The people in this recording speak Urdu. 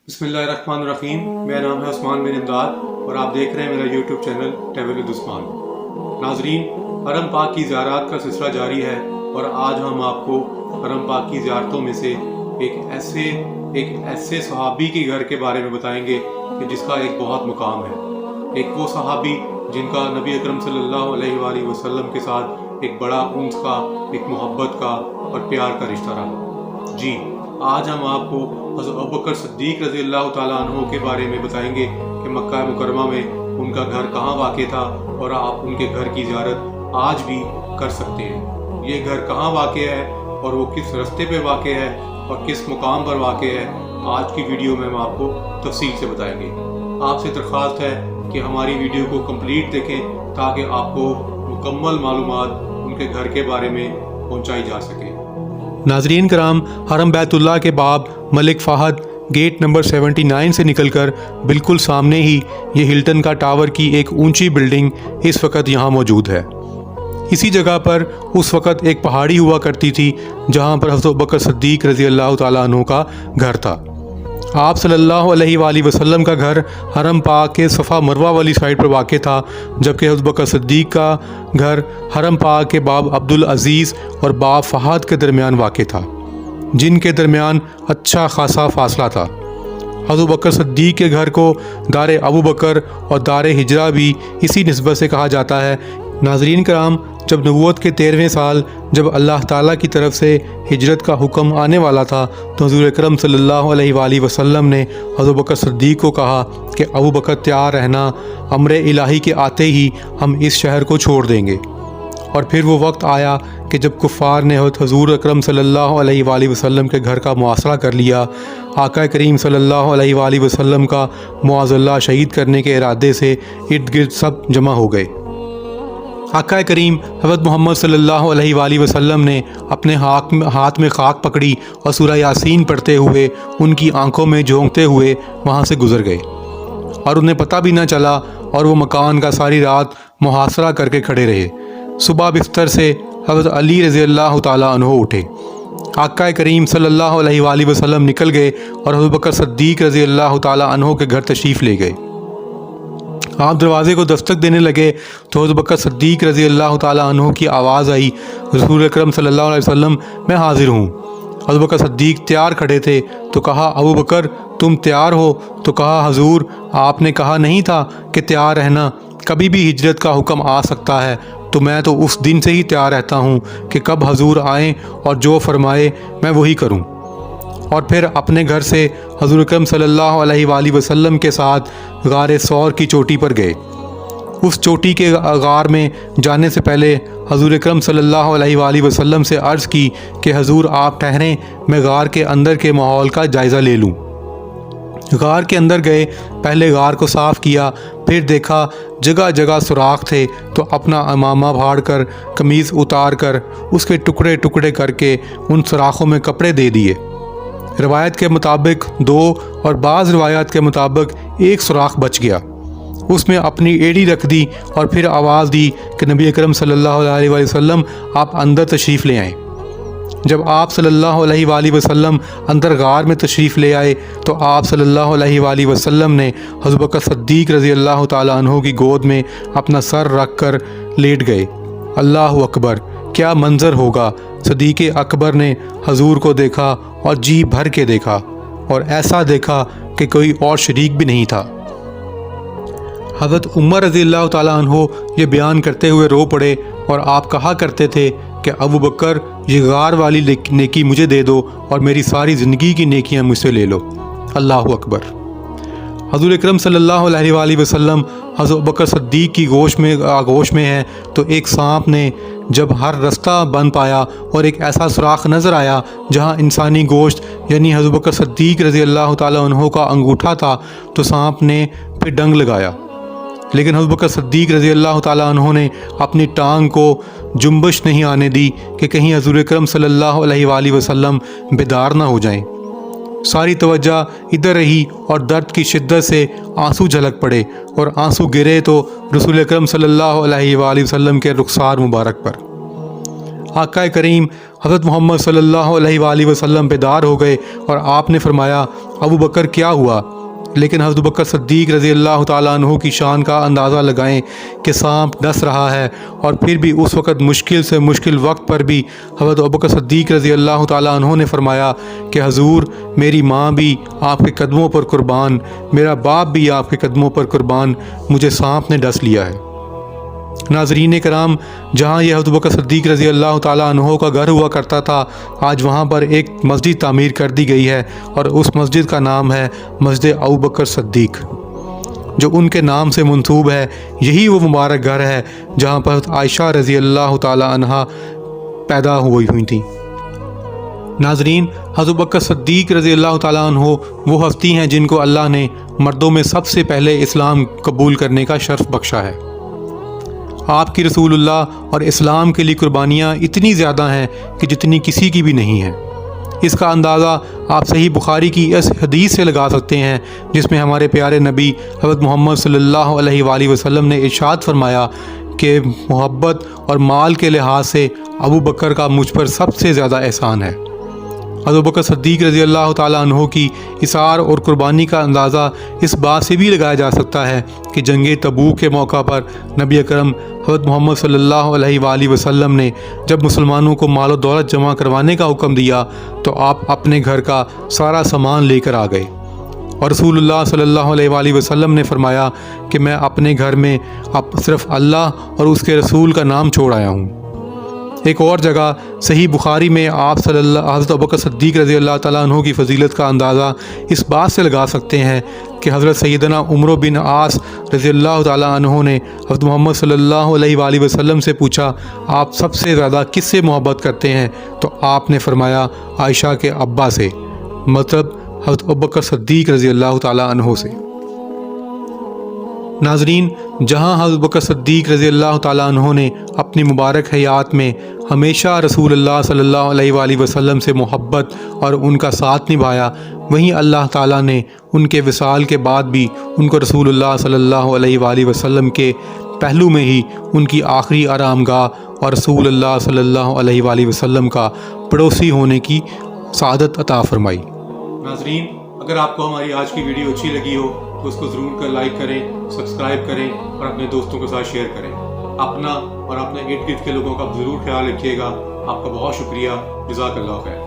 بسم اللہ الرحمن الرحیم۔ میرا نام ہے عثمان بن امداد اور آپ دیکھ رہے ہیں میرا یوٹیوب چینل ٹریول ود عثمان۔ ناظرین، حرم پاک کی زیارات کا سلسلہ جاری ہے اور آج ہم آپ کو حرم پاک کی زیارتوں میں سے ایک ایسے صحابی کے گھر کے بارے میں بتائیں گے کہ جس کا ایک بہت مقام ہے۔ ایک وہ صحابی جن کا نبی اکرم صلی اللہ علیہ وآلہ وسلم کے ساتھ ایک بڑا انس کا، ایک محبت کا اور پیار کا رشتہ رہا۔ جی، آج ہم آپ کو حضرت ابوبکر صدیق رضی اللہ تعالیٰ عنہ کے بارے میں بتائیں گے کہ مکہ مکرمہ میں ان کا گھر کہاں واقع تھا اور آپ ان کے گھر کی زیارت آج بھی کر سکتے ہیں۔ یہ گھر کہاں واقع ہے اور وہ کس رستے پہ واقع ہے اور کس مقام پر واقع ہے، آج کی ویڈیو میں ہم آپ کو تفصیل سے بتائیں گے۔ آپ سے درخواست ہے کہ ہماری ویڈیو کو کمپلیٹ دیکھیں تاکہ آپ کو مکمل معلومات ان کے گھر کے بارے میں پہنچائی جا سکے۔ ناظرین کرام، حرم بیت اللہ کے باب ملک فہد گیٹ نمبر 79 سے نکل کر بالکل سامنے ہی یہ ہلٹن کا ٹاور کی ایک اونچی بلڈنگ اس وقت یہاں موجود ہے۔ اسی جگہ پر اس وقت ایک پہاڑی ہوا کرتی تھی جہاں پر حضرت ابوبکر صدیق رضی اللہ تعالیٰ عنہ کا گھر تھا۔ آپ صلی اللہ علیہ وآلہ وسلم کا گھر حرم پاک کے صفا مروہ والی سائڈ پر واقع تھا، جبکہ حضرت ابوبکر صدیق کا گھر حرم پاک کے باب عبدالعزیز اور باب فہد کے درمیان واقع تھا، جن کے درمیان اچھا خاصا فاصلہ تھا۔ حضرت ابوبکر صدیق کے گھر کو دار ابوبکر اور دار ہجرہ بھی اسی نسبت سے کہا جاتا ہے۔ ناظرین کرام، جب نبوت کے 13ویں سال جب اللہ تعالیٰ کی طرف سے ہجرت کا حکم آنے والا تھا تو حضور اکرم صلی اللہ علیہ وآلہ وسلم نے حضرت ابوبکر صدیق کو کہا کہ ابوبکر تیار رہنا، امر الہی کے آتے ہی ہم اس شہر کو چھوڑ دیں گے۔ اور پھر وہ وقت آیا کہ جب کفار نے حضور اکرم صلی اللہ علیہ وآلہ وسلم کے گھر کا محاصرہ کر لیا، آقا کریم صلی اللہ علیہ وآلہ وسلم کا معاذ اللہ شہید کرنے کے ارادے سے ارد گرد سب جمع ہو گئے۔ آقا کریم حضرت محمد صلی اللہ علیہ وآلہ وسلم نے اپنے ہاتھ میں خاک پکڑی اور سورہ یاسین پڑھتے ہوئے ان کی آنکھوں میں جھونکتے ہوئے وہاں سے گزر گئے اور انہیں پتہ بھی نہ چلا، اور وہ مکان کا ساری رات محاصرہ کر کے کھڑے رہے۔ صبح بستر سے حضرت علی رضی اللہ تعالیٰ عنہ اٹھے، آقا کریم صلی اللہ علیہ وآلہ وسلم نکل گئے اور حضرت ابوبکر صدیق رضی اللہ تعالیٰ عنہ کے گھر تشریف لے گئے۔ آپ دروازے کو دستک دینے لگے تو حضرت ابوبکر صدیق رضی اللہ تعالیٰ عنہ کی آواز آئی، رسول اکرم صلی اللہ علیہ وسلم، میں حاضر ہوں۔ حضرت ابوبکر صدیق تیار کھڑے تھے تو کہا، ابوبکر تم تیار ہو؟ تو کہا، حضور آپ نے کہا نہیں تھا کہ تیار رہنا، کبھی بھی ہجرت کا حکم آ سکتا ہے، تو میں تو اس دن سے ہی تیار رہتا ہوں کہ کب حضور آئیں اور جو فرمائے میں وہی کروں۔ اور پھر اپنے گھر سے حضور اکرم صلی اللہ علیہ وآلہ وسلم کے ساتھ غار ثور کی چوٹی پر گئے۔ اس چوٹی کے غار میں جانے سے پہلے حضور اکرم صلی اللہ علیہ وآلہ وسلم سے عرض کی کہ حضور آپ ٹھہریں، میں غار کے اندر کے ماحول کا جائزہ لے لوں۔ غار کے اندر گئے، پہلے غار کو صاف کیا، پھر دیکھا جگہ جگہ سوراخ تھے تو اپنا عمامہ پھاڑ کر، قمیض اتار کر، اس کے ٹکڑے ٹکڑے کر کے ان سوراخوں میں کپڑے دے دیے۔ روایت کے مطابق 2 اور بعض روایات کے مطابق 1 سوراخ بچ گیا۔ اس میں اپنی ایڑی رکھ دی اور پھر آواز دی کہ نبی اکرم صلی اللہ علیہ وآلہ وسلم آپ اندر تشریف لے آئیں۔ جب آپ صلی اللہ علیہ وآلہ وسلم اندر غار میں تشریف لے آئے تو آپ صلی اللہ علیہ وآلہ وسلم نے حضرت ابوبکر صدیق رضی اللہ تعالیٰ عنہ کی گود میں اپنا سر رکھ کر لیٹ گئے۔ اللہ اکبر، کیا منظر ہوگا! صدیق اکبر نے حضور کو دیکھا اور جی بھر کے دیکھا، اور ایسا دیکھا کہ کوئی اور شریک بھی نہیں تھا۔ حضرت عمر رضی اللہ تعالیٰ عنہ یہ بیان کرتے ہوئے رو پڑے اور آپ کہا کرتے تھے کہ ابوبکر یہ غار والی نیکی مجھے دے دو اور میری ساری زندگی کی نیکیاں مجھ سے لے لو۔ اللہ اکبر۔ حضور اکرم صلی اللہ علیہ وآلہ وسلم حضرت ابوبکر صدیق کی آغوش میں ہیں تو ایک سانپ نے جب ہر رستہ بند پایا اور ایک ایسا سوراخ نظر آیا جہاں انسانی گوشت یعنی حضرت ابوبکر صدیق رضی اللہ تعالیٰ عنہ کا انگوٹھا تھا، تو سانپ نے پھر ڈنگ لگایا، لیکن حضرت ابوبکر صدیق رضی اللہ تعالیٰ عنہ نے اپنی ٹانگ کو جنبش نہیں آنے دی کہ کہیں حضور اکرم صلی اللہ علیہ وآلہ وسلم بیدار نہ ہو جائیں۔ ساری توجہ ادھر رہی اور درد کی شدت سے آنسو جھلک پڑے، اور آنسو گرے تو رسول اکرم صلی اللہ علیہ وآلہ وسلم کے رخسار مبارک پر۔ آقا کریم حضرت محمد صلی اللہ علیہ وآلہ وسلم بیدار ہو گئے اور آپ نے فرمایا ابو بکر کیا ہوا؟ لیکن حضرت بکر صدیق رضی اللہ تعالیٰ عنہ کی شان کا اندازہ لگائیں کہ سانپ ڈس رہا ہے، اور پھر بھی اس وقت مشکل سے مشکل وقت پر بھی حضرت بکر صدیق رضی اللہ تعالیٰ عنہ نے فرمایا کہ حضور میری ماں بھی آپ کے قدموں پر قربان، میرا باپ بھی آپ کے قدموں پر قربان، مجھے سانپ نے ڈس لیا ہے۔ ناظرین کرام، جہاں یہ حضرت بکر صدیق رضی اللہ تعالیٰ عنہ کا گھر ہوا کرتا تھا، آج وہاں پر ایک مسجد تعمیر کر دی گئی ہے، اور اس مسجد کا نام ہے مسجد ابو بکر صدیق، جو ان کے نام سے منسوب ہے۔ یہی وہ مبارک گھر ہے جہاں پر حضرت عائشہ رضی اللہ تعالیٰ عنہ پیدا ہوئی تھیں۔ ناظرین، حضرت بکر صدیق رضی اللہ تعالیٰ عنہ وہ ہستی ہیں جن کو اللہ نے مردوں میں سب سے پہلے اسلام قبول کرنے کا شرف بخشا ہے۔ آپ کی رسول اللہ اور اسلام کے لیے قربانیاں اتنی زیادہ ہیں کہ جتنی کسی کی بھی نہیں ہیں۔ اس کا اندازہ آپ صحیح بخاری کی اس حدیث سے لگا سکتے ہیں جس میں ہمارے پیارے نبی حضرت محمد صلی اللہ علیہ وآلہ وسلم نے ارشاد فرمایا کہ محبت اور مال کے لحاظ سے ابو بکر کا مجھ پر سب سے زیادہ احسان ہے۔ حضرت بکر صدیق رضی اللہ تعالیٰ عنہ کی اثار اور قربانی کا اندازہ اس بات سے بھی لگایا جا سکتا ہے کہ جنگ تبوک کے موقع پر نبی اکرم حضرت محمد صلی اللہ علیہ وآلہ وسلم نے جب مسلمانوں کو مال و دولت جمع کروانے کا حکم دیا تو آپ اپنے گھر کا سارا سامان لے کر آ گئے، اور رسول اللہ صلی اللہ علیہ وآلہ وسلم نے فرمایا کہ میں اپنے گھر میں صرف اللہ اور اس کے رسول کا نام چھوڑ آیا ہوں۔ ایک اور جگہ صحیح بخاری میں آپ حضرت ابوبکر صدیق رضی اللہ تعالیٰ عنہ کی فضیلت کا اندازہ اس بات سے لگا سکتے ہیں کہ حضرت سیدنا عمرو بن عاص رضی اللہ تعالیٰ عنہ نے حضرت محمد صلی اللہ علیہ وآلہ وسلم سے پوچھا آپ سب سے زیادہ کس سے محبت کرتے ہیں؟ تو آپ نے فرمایا عائشہ کے ابا سے، مطلب حضرت ابوبکر صدیق رضی اللہ تعالیٰ عنہ سے۔ ناظرین، جہاں حضرت بکر صدیق رضی اللہ تعالیٰ عنہ نے اپنی مبارک حیات میں ہمیشہ رسول اللہ صلی اللہ علیہ وآلہ وسلم سے محبت اور ان کا ساتھ نبھایا، وہیں اللہ تعالیٰ نے ان کے وصال کے بعد بھی ان کو رسول اللہ صلی اللہ علیہ وآلہ وسلم کے پہلو میں ہی ان کی آخری آرام گاہ اور رسول اللہ صلی اللہ علیہ وآلہ وسلم کا پڑوسی ہونے کی سعادت عطا فرمائی۔ ناظرین، اگر آپ کو ہماری آج کی ویڈیو اچھی لگی ہو تو اس کو ضرور کر لائک کریں، سبسکرائب کریں اور اپنے دوستوں کے ساتھ شیئر کریں۔ اپنا اور اپنے ارد گرد کے لوگوں کا ضرور خیال رکھیے گا۔ آپ کا بہت شکریہ، جزاک اللہ خیر۔